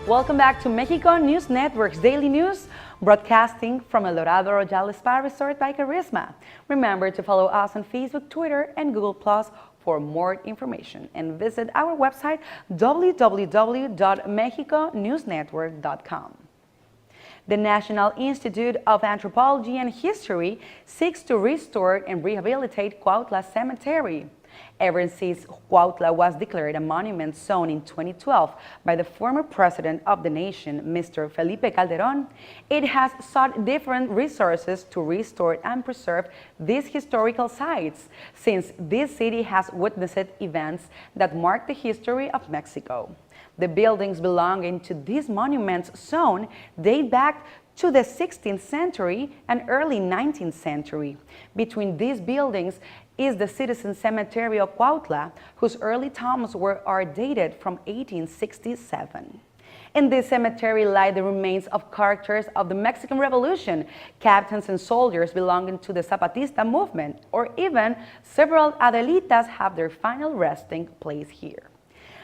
Welcome back to Mexico News Network's Daily News, broadcasting from El Dorado Royal Spa Resort by Carisma. Remember to follow us on Facebook, Twitter, and Google Plus for more information, and visit our website www.mexiconewsnetwork.com. The National Institute of Anthropology and History seeks to restore and rehabilitate Cuautla Cemetery. Ever since Cuautla was declared a monument zone in 2012 by the former president of the nation, Mr. Felipe Calderón, it has sought different resources to restore and preserve these historical sites, since this city has witnessed events that mark the history of Mexico. The buildings belonging to this monuments zone date back to the 16th century and early 19th century. Between these buildings is the Citizen Cemetery of Cuautla, whose early tombs are dated from 1867. In this cemetery lie the remains of characters of the Mexican Revolution, captains and soldiers belonging to the Zapatista movement, or even several Adelitas have their final resting place here.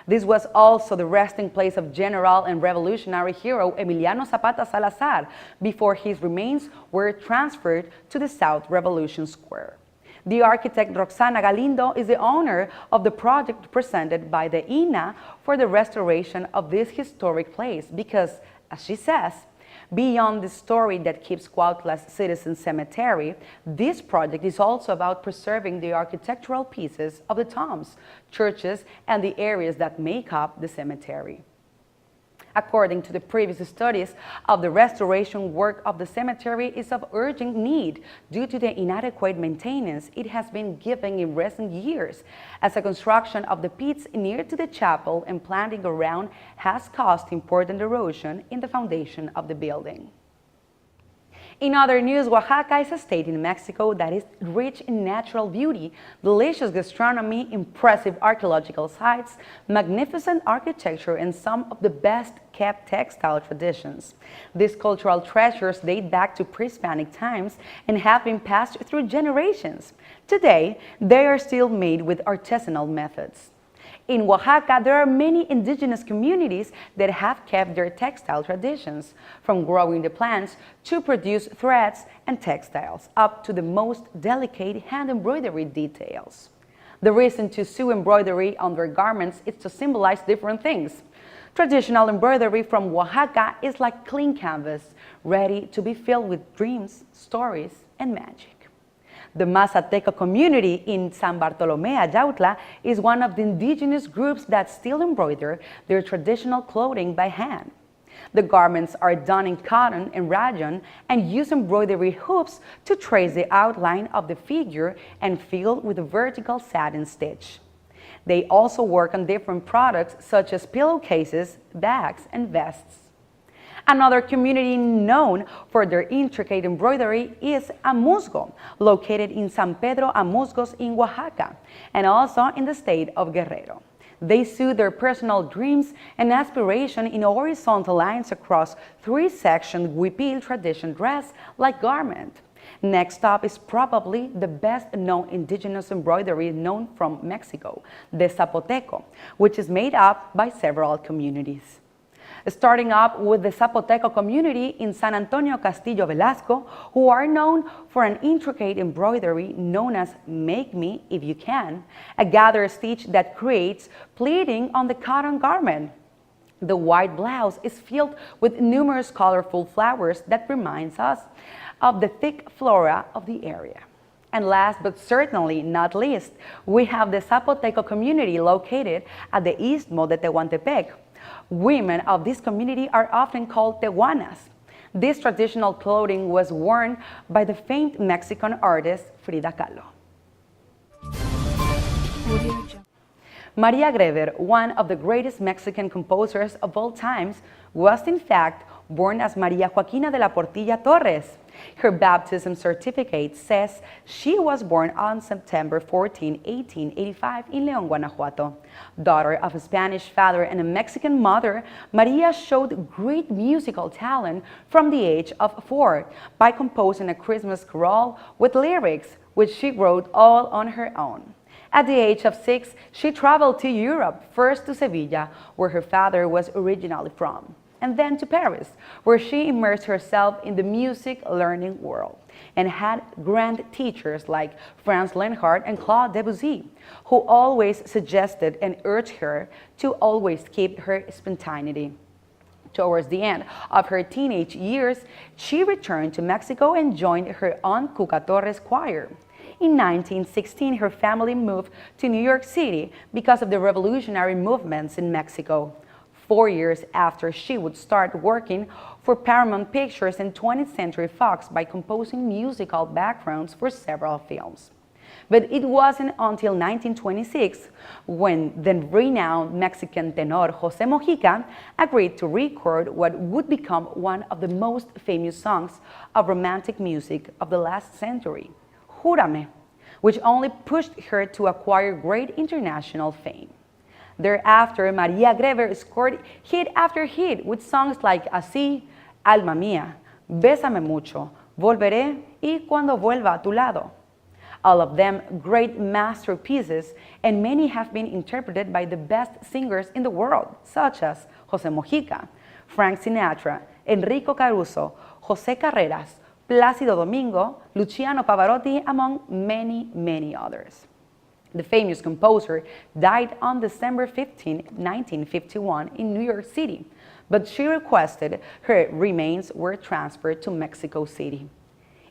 This was also the resting place of general and revolutionary hero Emiliano Zapata Salazar before his remains were transferred to the South Revolution Square. The architect Roxana Galindo is the owner of the project presented by the INAH for the restoration of this historic place because, as she says, beyond the story that keeps Cuautla's Citizen Cemetery, this project is also about preserving the architectural pieces of the tombs, churches, and the areas that make up the cemetery. According to the previous studies of the restoration work of the cemetery is of urgent need due to the inadequate maintenance it has been given in recent years, as the construction of the pits near to the chapel and planting around has caused important erosion in the foundation of the building. In other news, Oaxaca is a state in Mexico that is rich in natural beauty, delicious gastronomy, impressive archaeological sites, magnificent architecture, and some of the best kept textile traditions. These cultural treasures date back to pre-Hispanic times and have been passed through generations. Today, they are still made with artisanal methods. In Oaxaca, there are many indigenous communities that have kept their textile traditions, from growing the plants to produce threads and textiles, up to the most delicate hand embroidery details. The reason to sew embroidery on their garments is to symbolize different things. Traditional embroidery from Oaxaca is like clean canvas, ready to be filled with dreams, stories, and magic. The Mazateco community in San Bartolome, Ayautla, is one of the indigenous groups that still embroider their traditional clothing by hand. The garments are done in cotton and rayon and use embroidery hoops to trace the outline of the figure and fill with a vertical satin stitch. They also work on different products such as pillowcases, bags, and vests. Another community known for their intricate embroidery is Amuzgo, located in San Pedro Amuzgos in Oaxaca, and also in the state of Guerrero. They sew their personal dreams and aspiration in horizontal lines across three-section huipil tradition dress-like garment. Next up is probably the best-known indigenous embroidery known from Mexico, the Zapoteco, which is made up by several communities. Starting up with the Zapoteco community in San Antonio Castillo Velasco, who are known for an intricate embroidery known as Make Me If You Can, a gather stitch that creates pleating on the cotton garment. The white blouse is filled with numerous colorful flowers that reminds us of the thick flora of the area. And last but certainly not least, we have the Zapoteco community located at the Istmo de Tehuantepec. Women of this community are often called Tehuanas. This traditional clothing was worn by the famed Mexican artist Frida Kahlo. Maria Greber, one of the greatest Mexican composers of all times, was in fact born as Maria Joaquina de la Portilla Torres. Her baptism certificate says she was born on September 14, 1885 in León, Guanajuato. Daughter of a Spanish father and a Mexican mother, Maria showed great musical talent from the age of 4 by composing a Christmas carol with lyrics, which she wrote all on her own. At the age of 6, she traveled to Europe, first to Sevilla, where her father was originally from. and then to Paris, where she immersed herself in the music learning world and had grand teachers like Franz Lenhardt and Claude Debussy, who always suggested and urged her to always keep her spontaneity. Towards the end of her teenage years, she returned to Mexico and joined her Aunt Cuca Torres choir. In 1916, her family moved to New York City because of the revolutionary movements in Mexico. 4 years after, she would start working for Paramount Pictures and 20th Century Fox by composing musical backgrounds for several films. But it wasn't until 1926 when the renowned Mexican tenor José Mojica agreed to record what would become one of the most famous songs of romantic music of the last century, Júrame, which only pushed her to acquire great international fame. Thereafter, Maria Grever scored hit after hit with songs like Así, Alma Mía, Bésame Mucho, Volveré y Cuando Vuelva a Tu Lado. All of them great masterpieces, and many have been interpreted by the best singers in the world, such as José Mojica, Frank Sinatra, Enrico Caruso, José Carreras, Plácido Domingo, Luciano Pavarotti, among many, many others. The famous composer died on December 15, 1951 in New York City, but she requested her remains were transferred to Mexico City.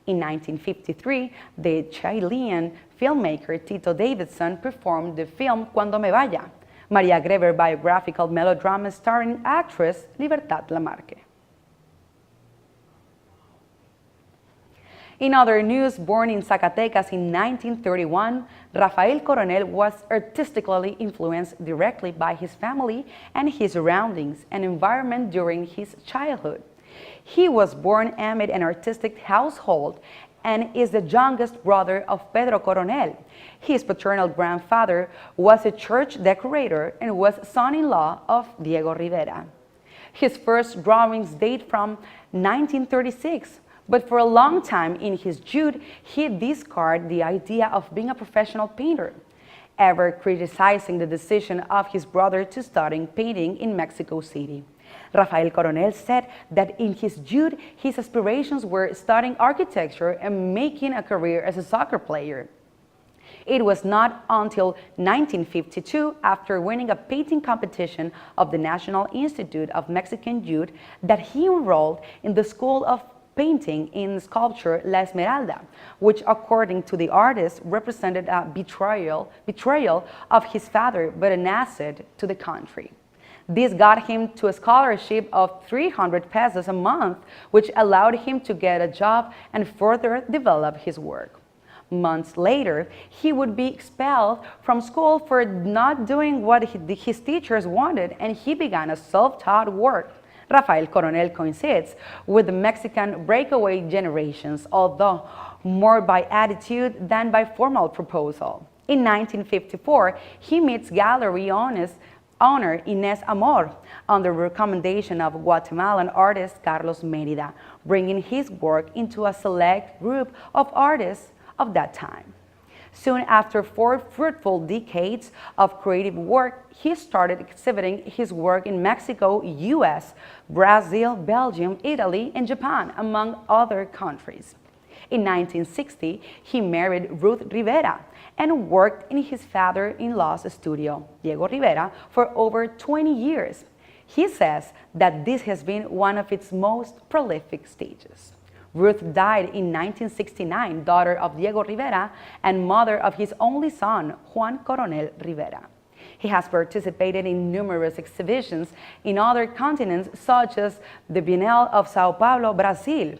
In 1953, the Chilean filmmaker Tito Davidson performed the film Cuando Me Vaya, Maria Grever biographical melodrama starring actress Libertad Lamarque. In other news, born in Zacatecas in 1931, Rafael Coronel was artistically influenced directly by his family and his surroundings and environment during his childhood. He was born amid an artistic household and is the youngest brother of Pedro Coronel. His paternal grandfather was a church decorator and was son-in-law of Diego Rivera. His first drawings date from 1936, but for a long time in his youth, he discarded the idea of being a professional painter, ever criticizing the decision of his brother to study painting in Mexico City. Rafael Coronel said that in his youth, his aspirations were studying architecture and making a career as a soccer player. It was not until 1952, after winning a painting competition of the National Institute of Mexican Youth, that he enrolled in the School of Painting in Sculpture La Esmeralda, which according to the artist represented a betrayal of his father, but an asset to the country. This got him to a scholarship of 300 pesos a month, which allowed him to get a job and further develop his work. Months later, he would be expelled from school for not doing what his teachers wanted, and he began a self-taught work. Rafael Coronel coincides with the Mexican breakaway generations, although more by attitude than by formal proposal. In 1954, he meets gallery owner Inés Amor on the recommendation of Guatemalan artist Carlos Mérida, bringing his work into a select group of artists of that time. Soon after 4 fruitful decades of creative work, he started exhibiting his work in Mexico, US, Brazil, Belgium, Italy, and Japan, among other countries. In 1960, he married Ruth Rivera and worked in his father-in-law's studio, Diego Rivera, for over 20 years. He says that this has been one of its most prolific stages. Ruth died in 1969, daughter of Diego Rivera and mother of his only son, Juan Coronel Rivera. He has participated in numerous exhibitions in other continents, such as the Biennale of Sao Paulo, Brazil,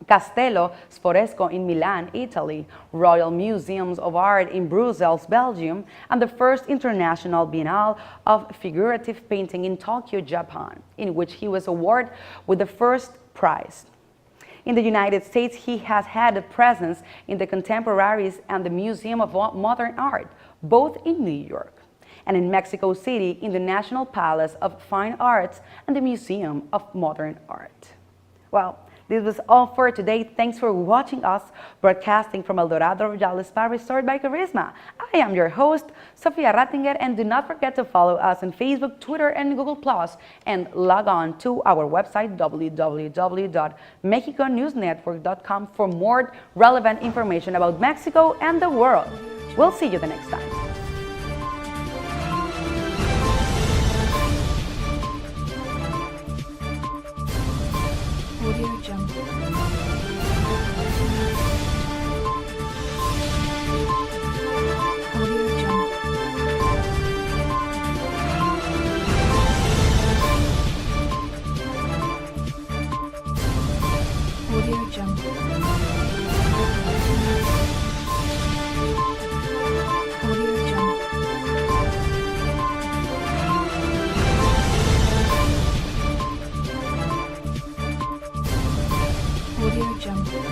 Castello Sforesco in Milan, Italy, Royal Museums of Art in Brussels, Belgium, and the first International Biennale of Figurative Painting in Tokyo, Japan, in which he was awarded with the first prize. In the United States, he has had a presence in the Contemporaries and the Museum of Modern Art, both in New York, and in Mexico City in the National Palace of Fine Arts and the Museum of Modern Art. Well, This was all for today. Thanks for watching us, broadcasting from El Dorado Royal Spa Resort by Charisma. I am your host, Sofia Rattinger, and do not forget to follow us on Facebook, Twitter, and Google+, and log on to our website, www.mexiconewsnetwork.com, for more relevant information about Mexico and the world. We'll see you the next time. Audio Jungle. Audio Jungle. Audio Jungle. Audio Jungle. Audio Jungle.